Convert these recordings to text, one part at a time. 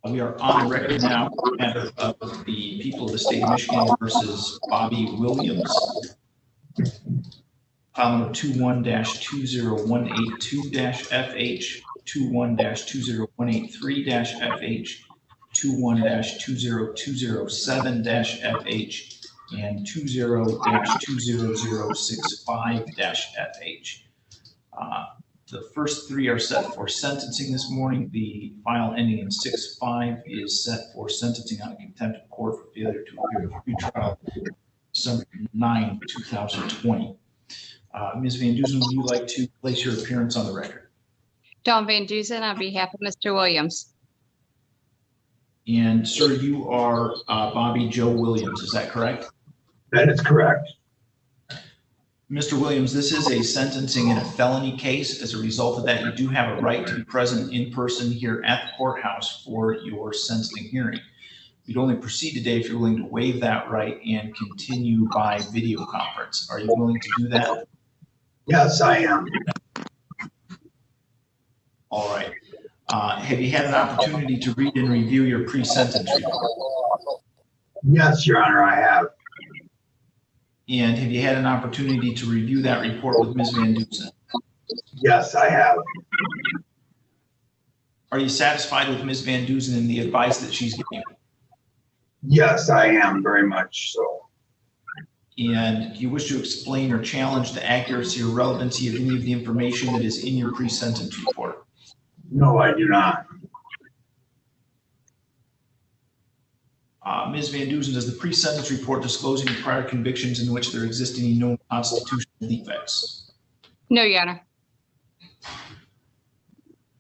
We are on the record now of the people of the state of Michigan versus Bobby Williams. File number 21-20182-FH, 21-20183-FH, 21-20207-FH, and 20-20065-FH. The first three are set for sentencing this morning. The file ending in 6-5 is set for sentencing on contempt of court for failure to appear at pretrial December 9, 2020. Ms. Van Dusen, would you like to place your appearance on the record? Dawn Van Dusen on behalf of Mr. Williams. And sir, you are Bobby Joe Williams, is that correct? That is correct. Mr. Williams, this is a sentencing in a felony case. As a result of that, you do have a right to be present in person here at the courthouse for your sentencing hearing. We'd only proceed today if you're willing to waive that right and continue by video conference. Are you willing to do that? Yes, I am. All right. Have you had an opportunity to read and review your pre-sentence report? Yes, Your Honor, I have. And have you had an opportunity to review that report with Ms. Van Dusen? Yes, I have. Are you satisfied with Ms. Van Dusen and the advice that she's giving you? Yes, I am, very much so. And do you wish to explain or challenge the accuracy or relevancy of any of the information that is in your pre-sentence report? No, I do not. Ms. Van Dusen, does the pre-sentence report disclose any prior convictions in which there exist any known constitutional defects? No, Your Honor.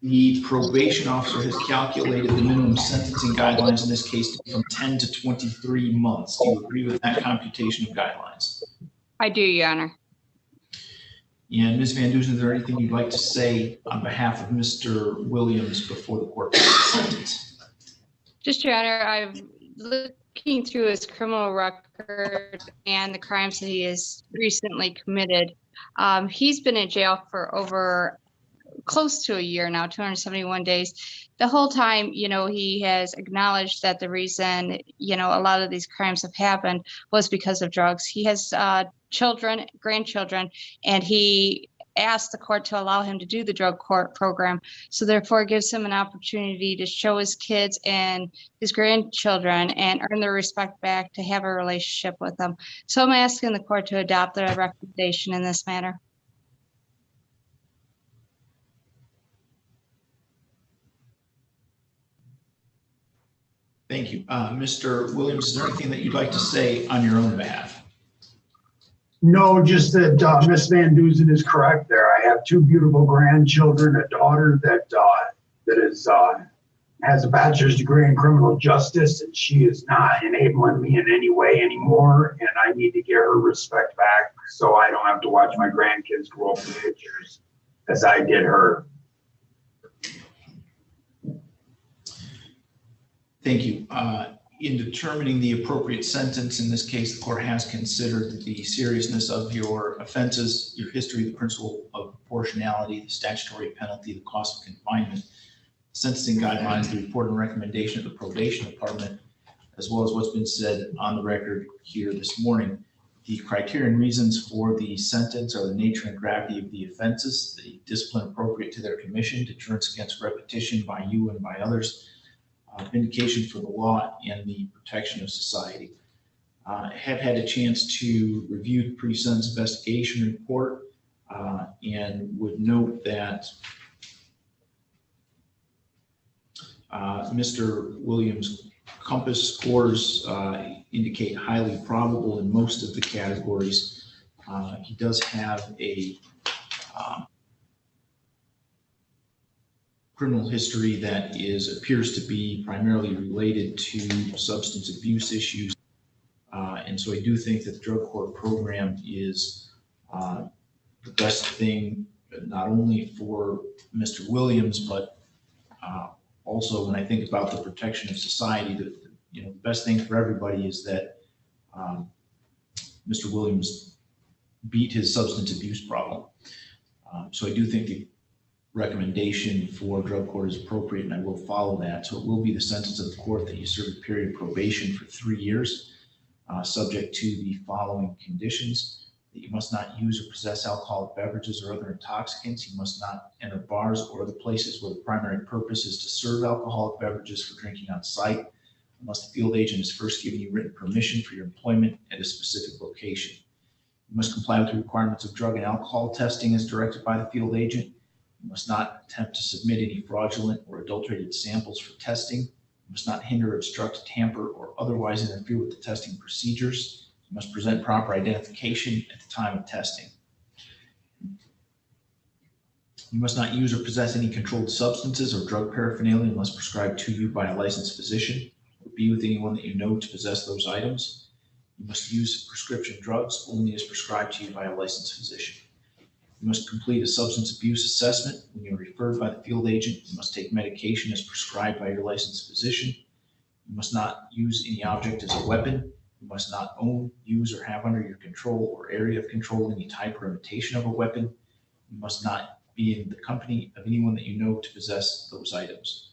The probation officer has calculated the minimum sentencing guidelines in this case to be from 10 to 23 months. Do you agree with that computation of guidelines? I do, Your Honor. And Ms. Van Dusen, is there anything you'd like to say on behalf of Mr. Williams before the court takes the sentence? Just, Your Honor, I'm looking through his criminal record and the crimes that he has recently committed. He's been in jail for over close to a year now, 271 days. The whole time, he has acknowledged that the reason, a lot of these crimes have happened was because of drugs. He has children, grandchildren, and he asked the court to allow him to do the drug court program. So therefore it gives him an opportunity to show his kids and his grandchildren and earn their respect back, to have a relationship with them. So I'm asking the court to adopt the recommendation in this matter. Thank you. Mr. Williams, is there anything that you'd like to say on your own behalf? No, just that Miss Van Dusen is correct there. I have two beautiful grandchildren, a daughter that has a bachelor's degree in criminal justice, and she is not enabling me in any way anymore, and I need to get her respect back so I don't have to watch my grandkids grow up in pictures as I did her. Thank you. In determining the appropriate sentence in this case, the court has considered the seriousness of your offenses, your history, the principle of proportionality, the statutory penalty, the cost of confinement, sentencing guidelines, the report and recommendation of the probation department, as well as what's been said on the record here this morning. The criteria and reasons for the sentence are the nature and gravity of the offenses, the discipline appropriate to their commission, deterrence against repetition by you and by others, vindication for the law, and the protection of society. Have had a chance to review the pre-sentence investigation report and would note that Mr. Williams' compass scores indicate highly probable in most of the categories. He does have a criminal history that appears to be primarily related to substance abuse issues. And so I do think that the drug court program is the best thing, not only for Mr. Williams, but also when I think about the protection of society, the best thing for everybody is that Mr. Williams beat his substance abuse problem. So I do think the recommendation for drug court is appropriate, and I will follow that. So it will be the sentence of the court that you serve a period of probation for 3 years, subject to the following conditions: that you must not use or possess alcoholic beverages or other intoxicants. You must not enter bars or other places where the primary purpose is to serve alcoholic beverages for drinking on site, unless the field agent has first given you written permission for your employment at a specific location. You must comply with the requirements of drug and alcohol testing as directed by the field agent. You must not attempt to submit any fraudulent or adulterated samples for testing. You must not hinder, obstruct, tamper, or otherwise interfere with the testing procedures. You must present proper identification at the time of testing. You must not use or possess any controlled substances or drug paraphernalia unless prescribed to you by a licensed physician, or be with anyone that you know to possess those items. You must use prescription drugs only as prescribed to you by a licensed physician. You must complete a substance abuse assessment when you're referred by the field agent. You must take medication as prescribed by your licensed physician. You must not use any object as a weapon. You must not own, use, or have under your control or area of control any type or imitation of a weapon. You must not be in the company of anyone that you know to possess those items.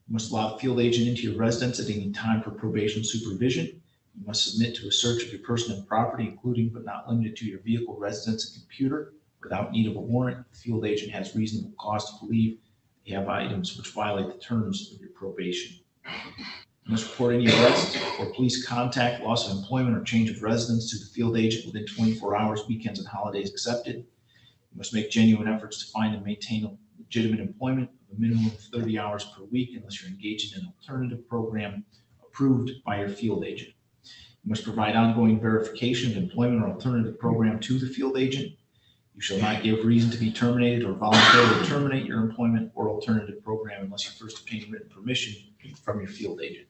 You must allow the field agent into your residence at any time for probation supervision. You must submit to a search of your person and property, including but not limited to your vehicle, residence, and computer, without need of a warrant. The field agent has reasonable cause to believe you have items which violate the terms of your probation. You must report any arrest or police contact, loss of employment, or change of residence to the field agent within 24 hours, weekends and holidays accepted. You must make genuine efforts to find and maintain a legitimate employment of a minimum of 30 hours per week unless you're engaged in an alternative program approved by your field agent. You must provide ongoing verification of employment or alternative program to the field agent. You shall not give reason to be terminated or voluntarily terminate your employment or alternative program unless you first obtain written permission from your field agent.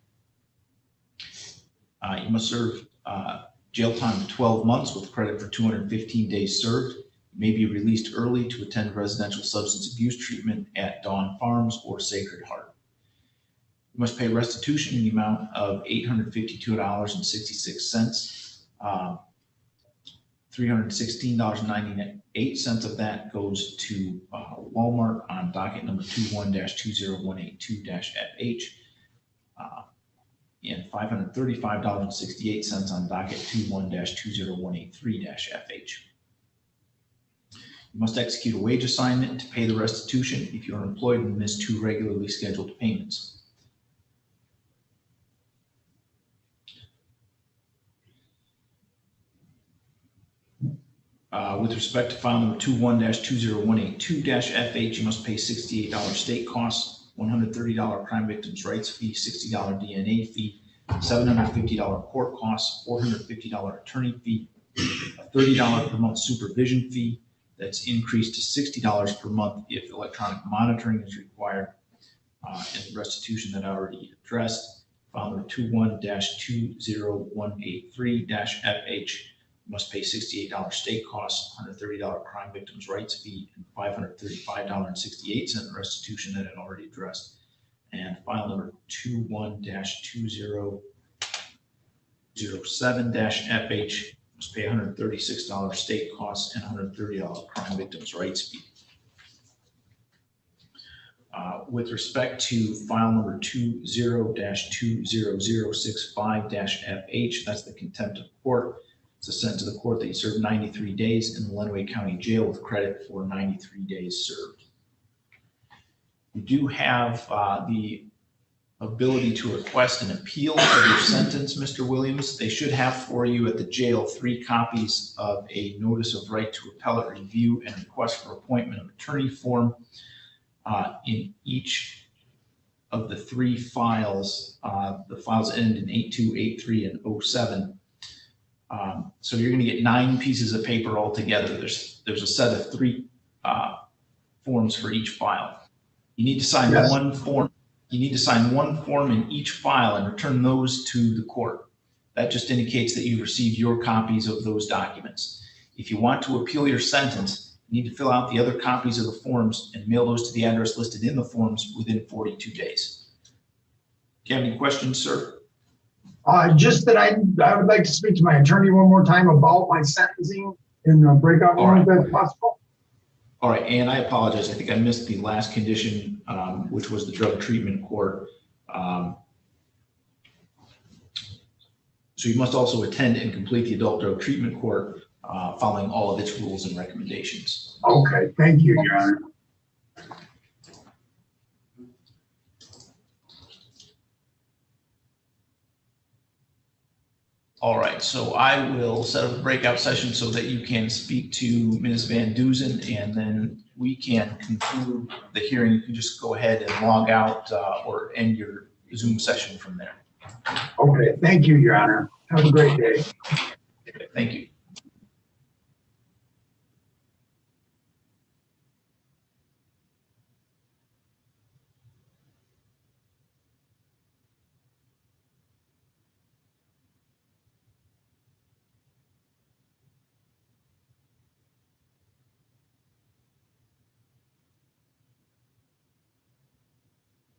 You must serve jail time of 12 months with credit for 215 days served. You may be released early to attend residential substance abuse treatment at Dawn Farms or Sacred Heart. You must pay restitution in the amount of $852.66. $316.98 of that goes to Walmart on docket number 21-20182-FH, and $535.68 on docket 21-20183-FH. You must execute a wage assignment to pay the restitution if you are employed and miss 2 regularly scheduled payments. With respect to file number 21-20182-FH, you must pay $68 state costs, $130 crime victims' rights fee, $60 DNA fee, $750 court costs, $450 attorney fee, a $30 per month supervision fee that's increased to $60 per month if electronic monitoring is required, and the restitution that I already addressed. File number 21-20183-FH. Must pay $68 state costs, $130 crime victims' rights fee, and $535.68 restitution that I already addressed. And file number 21-2007-FH must pay $136 state costs and $130 crime victims' rights fee. With respect to file number 20-20065-FH, that's the contempt of court. It's sent to the court that you served 93 days in the Lenawee County Jail with credit for 93 days served. You do have the ability to request an appeal of your sentence, Mr. Williams. They should have for you at the jail 3 copies of a notice of right to appellate review and request for appointment of attorney form in each of the 3 files. The files end in 82, 83, and 07. So you're going to get 9 pieces of paper altogether. There's a set of 3 forms for each file. You need to sign one form. You need to sign one form in each file and return those to the court. That just indicates that you received your copies of those documents. If you want to appeal your sentence, you need to fill out the other copies of the forms and mail those to the address listed in the forms within 42 days. Do you have any questions, sir? Just that I would like to speak to my attorney one more time about my sentencing in the breakout room, if that's possible. All right, and I apologize. I think I missed the last condition, which was the drug treatment court. So you must also attend and complete the adult drug treatment court, following all of its rules and recommendations. Okay, thank you, Your Honor. All right, so I will set up a breakout session so that you can speak to Ms. Van Duzen, and then we can conclude the hearing. You can just go ahead and log out or end your Zoom session from there. Okay, thank you, Your Honor. Have a great day. Thank you.